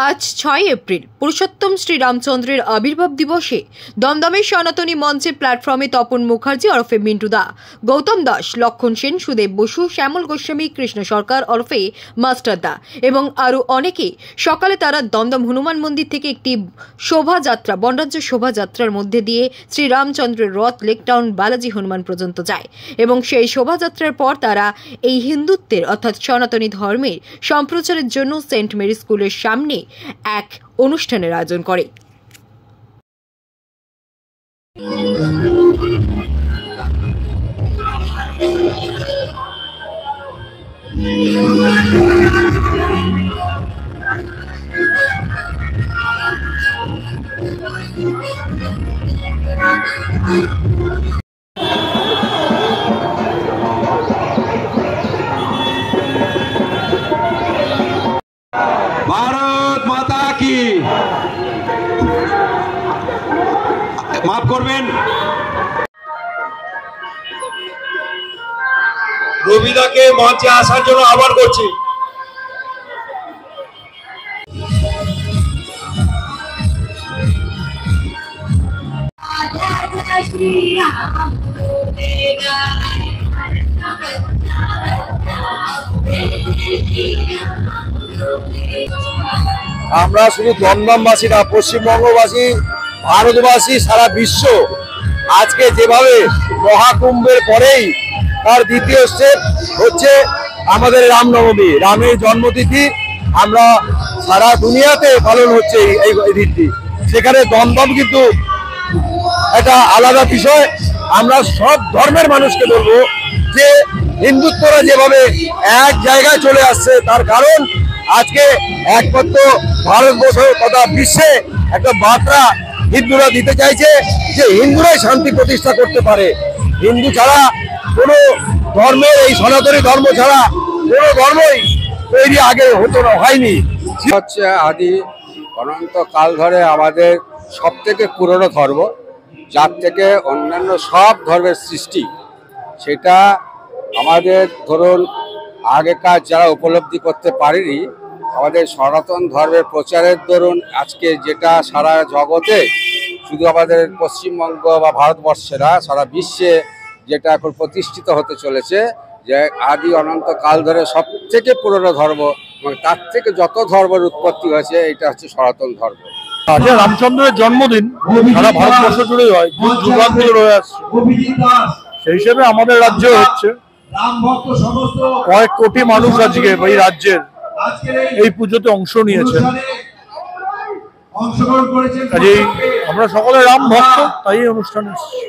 আজ 6 এপ্রিল পুরুষোত্তম শ্রীরামচন্দ্রের আবির্ভাব দিবসে দমদমের সনাতনী মঞ্চের প্ল্যাটফর্মে তপন মুখার্জি ওরফে মিন্টু দা, গৌতম দাস, লক্ষণ সেন, সুদেব বসু, শ্যামল গোস্বামী, কৃষ্ণ সরকার ওরফে মাস্টার দা এবং আরও অনেকে সকালে তারা দমদম হনুমান মন্দির থেকে একটি শোভাযাত্রা, বনরাজ্য শোভাযাত্রার মধ্যে দিয়ে শ্রীরামচন্দ্রের রথ লেকটাউন বালাজি হনুমান পর্যন্ত যায় এবং সেই শোভাযাত্রার পর তারা এই হিন্দুত্বের অর্থাৎ সনাতনী ধর্মের সম্প্রচারের জন্য সেন্ট মেরি স্কুলের সামনে এক অনুষ্ঠানের আয়োজন করে। भारत माता की माफ करबेन रबिदा के मंचे आसार जন্য আহ্বান করছি। আমরা শুধু দমদমবাসী না, পশ্চিমবঙ্গবাসী, ভারতবাসী, সারা বিশ্ব আজকে যেভাবে মহাকুম্ভের পরেই তার দ্বিতীয় স্টেপ হচ্ছে আমাদের রামনবমী, রামের জন্মতিথি আমরা সারা দুনিয়াতে পালন হচ্ছে এই দিনটি। সেখানে দমদম কিন্তু একটা আলাদা বিষয়। আমরা সব ধর্মের মানুষকে বলবো যে হিন্দুত্বরা যেভাবে এক জায়গায় চলে আসছে তার কারণ আজকে একমাত্র ভারতবর্ষ তথা বিশ্বে একটা বার্তা হিন্দুরা দিতে চাইছে যে হিন্দুরাই শান্তি প্রতিষ্ঠা করতে পারে। হিন্দু ছাড়া কোনো ধর্মের, এই সনাতনী ধর্ম ছাড়া কোনো ধর্মই তৈরি আগে হতো না, হয়নি। হচ্ছে আদি অনন্ত কাল ধরে আমাদের সব থেকে পুরনো ধর্ম, যার থেকে অন্যান্য সব ধর্মের সৃষ্টি। সেটা আমাদের ধরুন আগেকার যারা উপলব্ধি করতে পারেনি, আমাদের সনাতন ধর্মের প্রচারের দরুন আজকে যেটা সারা জগতে, শুধু আমাদের পশ্চিমবঙ্গ বা ভারতবর্ষে না, সারা বিশ্বে যেটা এখন প্রতিষ্ঠিত হতে চলেছে যে আদি অনন্ত কাল ধরে সব থেকে পুরনো ধর্ম এবং তার থেকে যত ধর্মের উৎপত্তি হয়েছে এটা হচ্ছে সনাতন ধর্ম। আজ রামচন্দ্রের জন্মদিন সারা ভারতবর্ষ জুড়েই হয়, যুগান্তর রয়ে আসছে। সেই হিসেবে আমাদের রাজ্যে হচ্ছে কয়েক কোটি মানুষ আজকে এই রাজ্যের এই পুজোতে অংশ নিয়েছেন। কাজেই আমরা সকলে রাম ভক্ত, তাই অনুষ্ঠানে এসেছি।